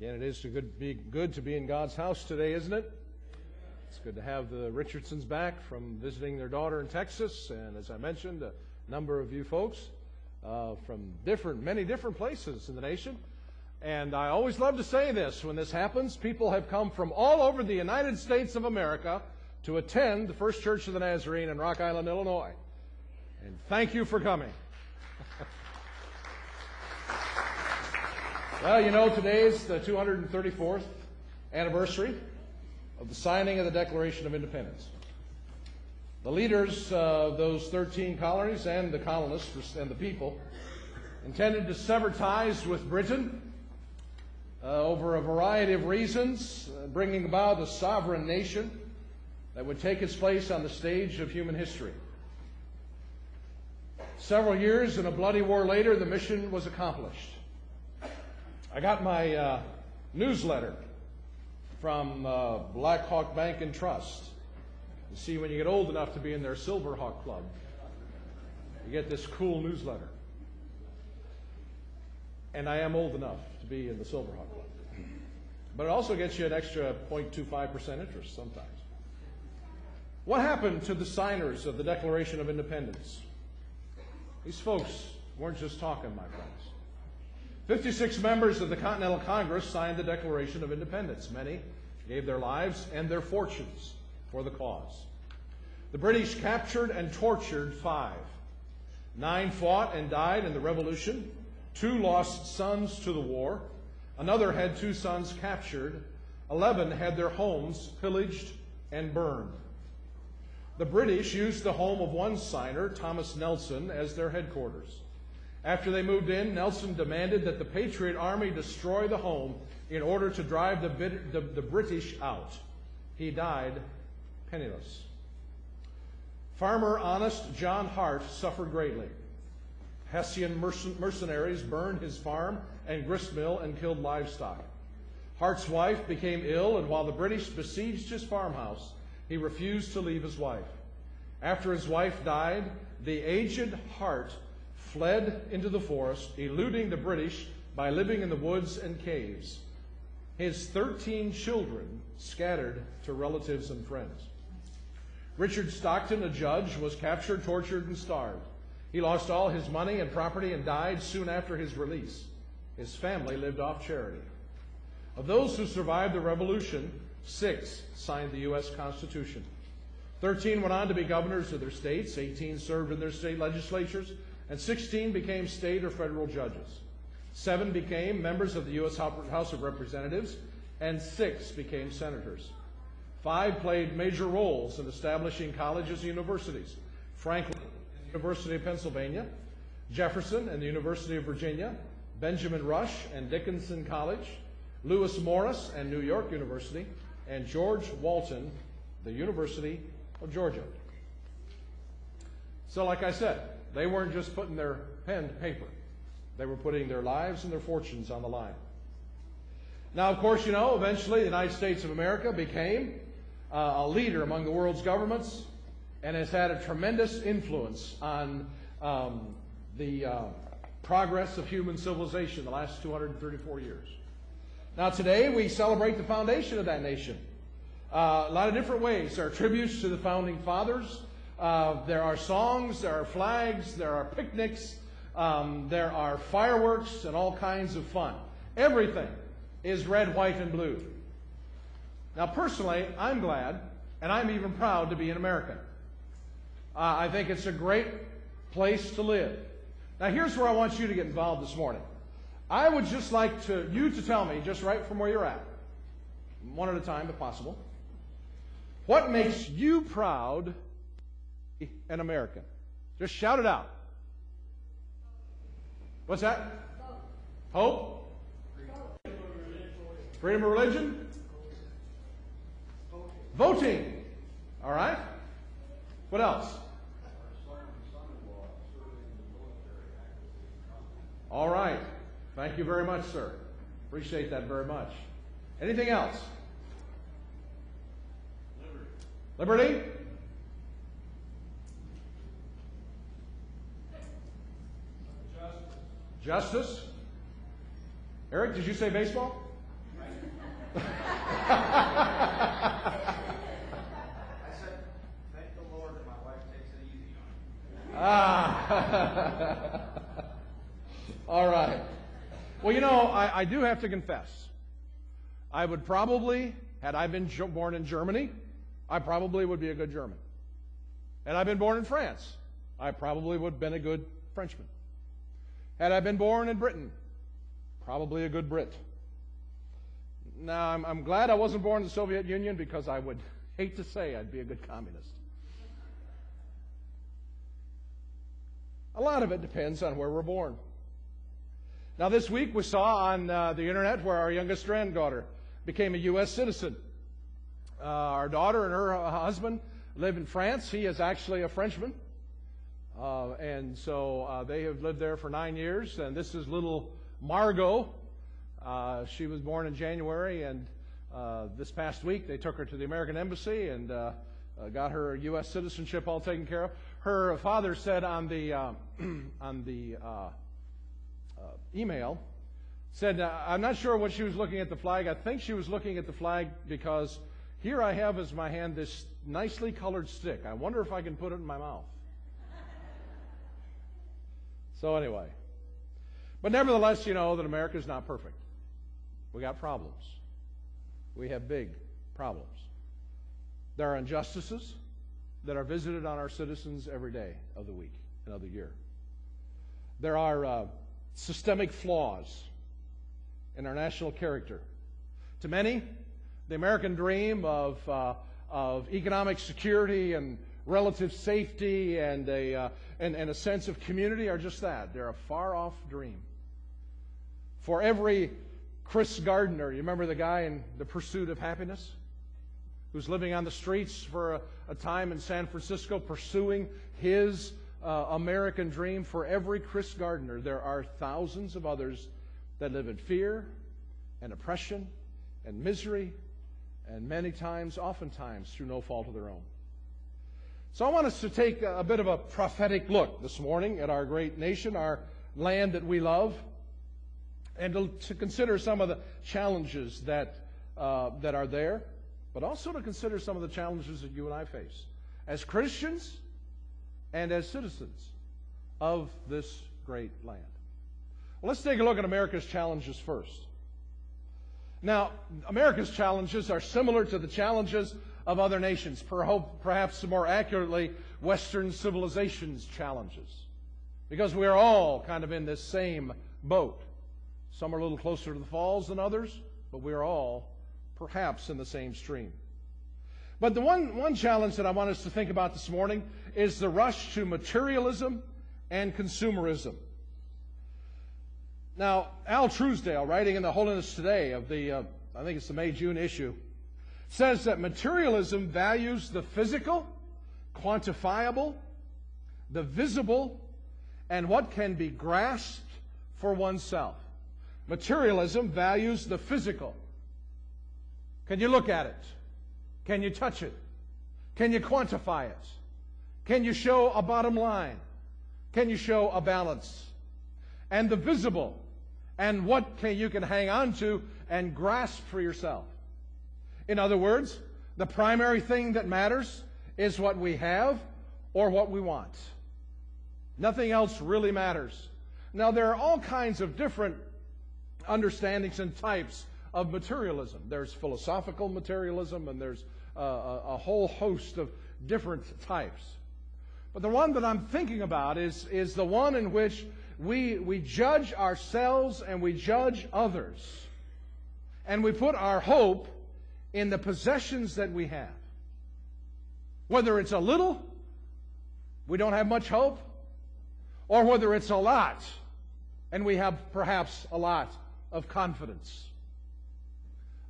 Again, it is good to be in God's house today, isn't it? It's good to have the Richardsons back from visiting their daughter in Texas, and as I mentioned, a number of you folks from many different places in the nation. And I always love to say this when this happens: people have come from all over the United States of America to attend the First Church of the Nazarene in Rock Island, Illinois. And thank you for coming. Well, you know, today is the 234th anniversary of the signing of the Declaration of Independence. The leaders of those 13 colonies and the colonists and the people intended to sever ties with Britain over a variety of reasons, bringing about a sovereign nation that would take its place on the stage of human history. Several years and a bloody war later, the mission was accomplished. I got my newsletter from Black Hawk Bank and Trust. You see, when you get old enough to be in their Silverhawk Club, you get this cool newsletter. And I am old enough to be in the Silverhawk Club. But it also gets you an extra 0.25% interest sometimes. What happened to the signers of the Declaration of Independence? These folks weren't just talking, my friends. 56 members of the Continental Congress signed the Declaration of Independence. Many gave their lives and their fortunes for the cause. The British captured and tortured 5. 9 fought and died in the Revolution. 2 lost sons to the war. Another had 2 sons captured. 11 had their homes pillaged and burned. The British used the home of one signer, Thomas Nelson, as their headquarters. After they moved in, Nelson demanded that the Patriot Army destroy the home in order to drive the British out. He died penniless. Farmer honest John Hart suffered greatly. Hessian mercenaries burned his farm and gristmill and killed livestock. Hart's wife became ill, and while the British besieged his farmhouse, he refused to leave his wife. After his wife died, the aged Hart fled into the forest, eluding the British by living in the woods and caves. His 13 children scattered to relatives and friends. Richard Stockton, a judge, was captured, tortured, and starved. He lost all his money and property and died soon after his release. His family lived off charity. Of those who survived the Revolution, 6 signed the U.S. Constitution. 13 went on to be governors of their states, 18 served in their state legislatures, and 16 became state or federal judges. 7 became members of the U.S. House of Representatives, and 6 became senators. 5 played major roles in establishing colleges and universities: Franklin and the University of Pennsylvania, Jefferson and the University of Virginia, Benjamin Rush and Dickinson College, Lewis Morris and New York University, and George Walton, the University of Georgia. So like I said, they weren't just putting their pen to paper. They were putting their lives and their fortunes on the line. Now, of course, you know, eventually the United States of America became a leader among the world's governments and has had a tremendous influence on the progress of human civilization the last 234 years. Now, today we celebrate the foundation of that nation. A lot of different ways. There are tributes to the founding fathers. There are songs, there are flags, there are picnics, there are fireworks and all kinds of fun. Everything is red, white, and blue. Now, personally, I'm glad, and I'm even proud to be an American. I think it's a great place to live. Now, here's where I want you to get involved this morning. I would just like you to tell me, just right from where you're at, one at a time if possible, what makes you proud an American? Just shout it out. What's that? Hope? Freedom of religion? Voting. All right. What else? All right. Thank you very much, sir. Appreciate that very much. Anything else? Liberty? Liberty? Justice. Eric, did you say baseball? I said, thank the Lord that my wife takes it easy on me. All right. Well, you know, I do have to confess. I would probably, had I been born in Germany, I probably would be a good German. Had I been born in France, I probably would have been a good Frenchman. Had I been born in Britain, probably a good Brit. Now, I'm glad I wasn't born in the Soviet Union because I would hate to say I'd be a good communist. A lot of it depends on where we're born. Now, this week we saw on the internet where our youngest granddaughter became a U.S. citizen. Our daughter and her husband live in France. He is actually a Frenchman. And so they have lived there for 9 years. And this is little Margot. She was born in January, and this past week they took her to the American Embassy and got her U.S. citizenship all taken care of. Her father said on the email, said, I'm not sure what she was looking at the flag. I think she was looking at the flag because here I have as my hand this nicely colored stick. I wonder if I can put it in my mouth. So anyway, but nevertheless, you know that America is not perfect. We got problems. We have big problems. There are injustices that are visited on our citizens every day of the week and of the year. There are systemic flaws in our national character. To many, the American dream of economic security and relative safety and a sense of community are just that. They're a far-off dream. For every Chris Gardner, you remember the guy in The Pursuit of Happiness, who's living on the streets for a time in San Francisco pursuing his American dream? For every Chris Gardner, there are thousands of others that live in fear and oppression and misery, and many times, oftentimes, through no fault of their own. So I want us to take a bit of a prophetic look this morning at our great nation, our land that we love, and to consider some of the challenges that are there, but also to consider some of the challenges that you and I face as Christians and as citizens of this great land. Well, let's take a look at America's challenges first. Now, America's challenges are similar to the challenges of other nations, perhaps more accurately, Western civilization's challenges, because we are all kind of in this same boat. Some are a little closer to the falls than others, but we are all perhaps in the same stream. But the one challenge that I want us to think about this morning is the rush to materialism and consumerism. Now, Al Truesdale, writing in the Holiness Today of the, I think it's the May-June issue, says that materialism values the physical, quantifiable, the visible, and what can be grasped for oneself. Materialism values the physical. Can you look at it? Can you touch it? Can you quantify it? Can you show a bottom line? Can you show a balance? And the visible, and what you can hang on to and grasp for yourself. In other words, the primary thing that matters is what we have or what we want. Nothing else really matters. Now, there are all kinds of different understandings and types of materialism. There's philosophical materialism, and there's a whole host of different types. But the one that I'm thinking about is the one in which we judge ourselves and we judge others. And we put our hope in the possessions that we have. Whether it's a little, we don't have much hope, or whether it's a lot, and we have perhaps a lot of confidence.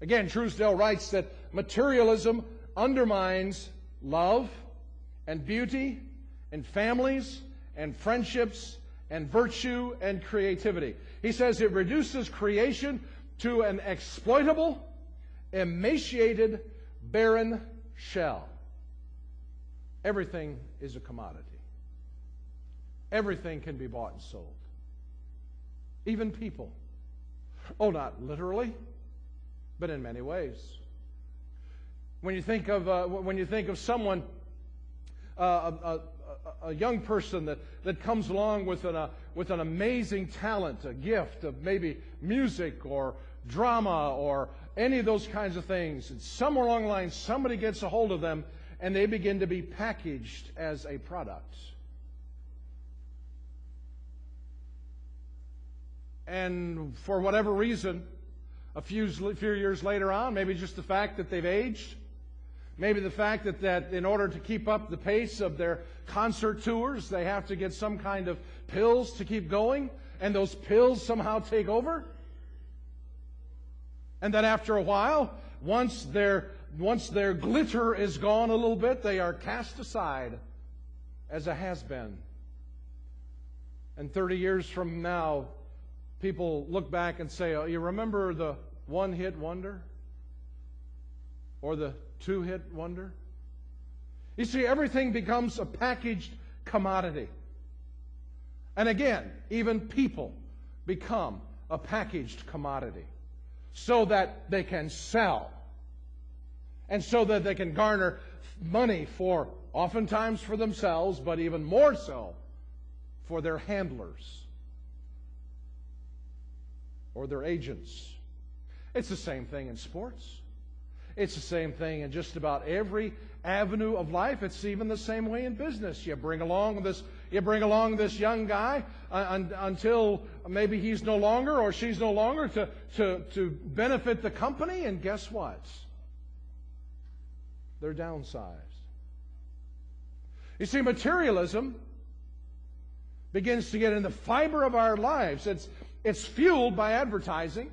Again, Truesdale writes that materialism undermines love and beauty and families and friendships and virtue and creativity. He says it reduces creation to an exploitable, emaciated, barren shell. Everything is a commodity. Everything can be bought and sold. Even people. Oh, not literally, but in many ways. When you think of someone, a young person that comes along with an amazing talent, a gift of maybe music or drama or any of those kinds of things, and somewhere along the line somebody gets a hold of them and they begin to be packaged as a product. And for whatever reason, a few years later on, maybe just the fact that they've aged, maybe the fact that in order to keep up the pace of their concert tours, they have to get some kind of pills to keep going, and those pills somehow take over. And then after a while, once their glitter is gone a little bit, they are cast aside as a has-been. And 30 years from now, people look back and say, "Oh, you remember the one-hit wonder? Or the two-hit wonder?" You see, everything becomes a packaged commodity. And again, even people become a packaged commodity so that they can sell and so that they can garner money for, oftentimes for themselves, but even more so for their handlers or their agents. It's the same thing in sports. It's the same thing in just about every avenue of life. It's even the same way in business. You bring along this young guy until maybe he's no longer or she's no longer to benefit the company, and guess what? They're downsized. You see, materialism begins to get in the fiber of our lives. It's fueled by advertising.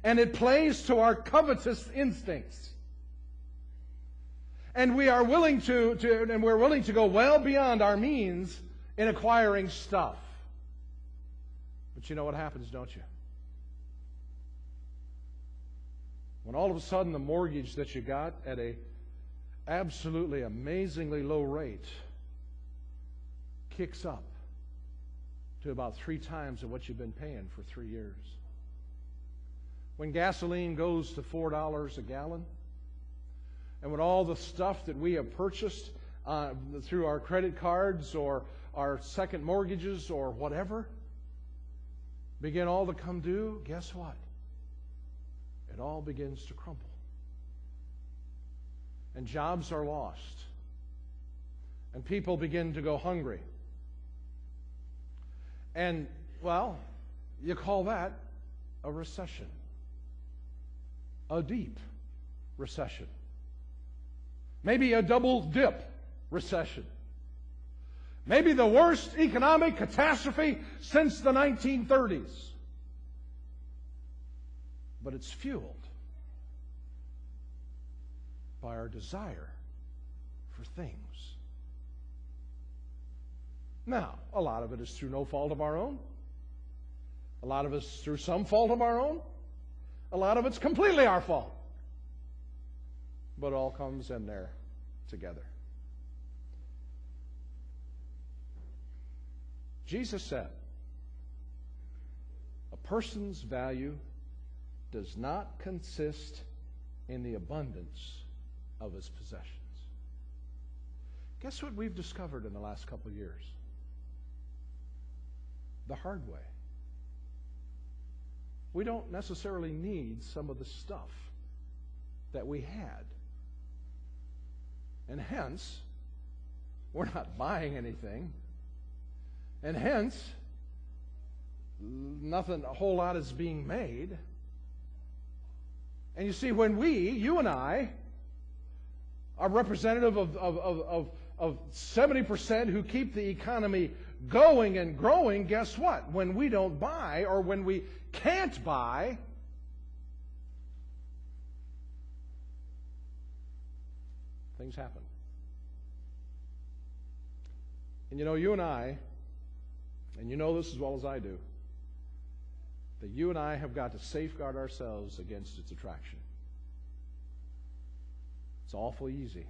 And it plays to our covetous instincts. And we are willing we're willing to go well beyond our means in acquiring stuff. But you know what happens, don't you? When all of a sudden the mortgage that you got at a absolutely amazingly low rate kicks up to about 3 times of what you've been paying for 3 years. When gasoline goes to $4 a gallon, and when all the stuff that we have purchased through our credit cards or our second mortgages or whatever begin all to come due, guess what? It all begins to crumble. And jobs are lost. And people begin to go hungry. And, well, you call that a recession. A deep recession. Maybe a double dip recession. Maybe the worst economic catastrophe since the 1930s. But it's fueled by our desire for things. Now, a lot of it is through no fault of our own. A lot of it is through some fault of our own. A lot of it's completely our fault. But it all comes in there together. Jesus said, a person's value does not consist in the abundance of his possessions. Guess what we've discovered in the last couple of years? The hard way. We don't necessarily need some of the stuff that we had. And hence, we're not buying anything. And hence, a whole lot is being made. And you see, when you and I, are representative of 70% who keep the economy going and growing, guess what? When we don't buy or when we can't buy, things happen. And you know, you and I, and you know this as well as I do, that you and I have got to safeguard ourselves against its attraction. It's awful easy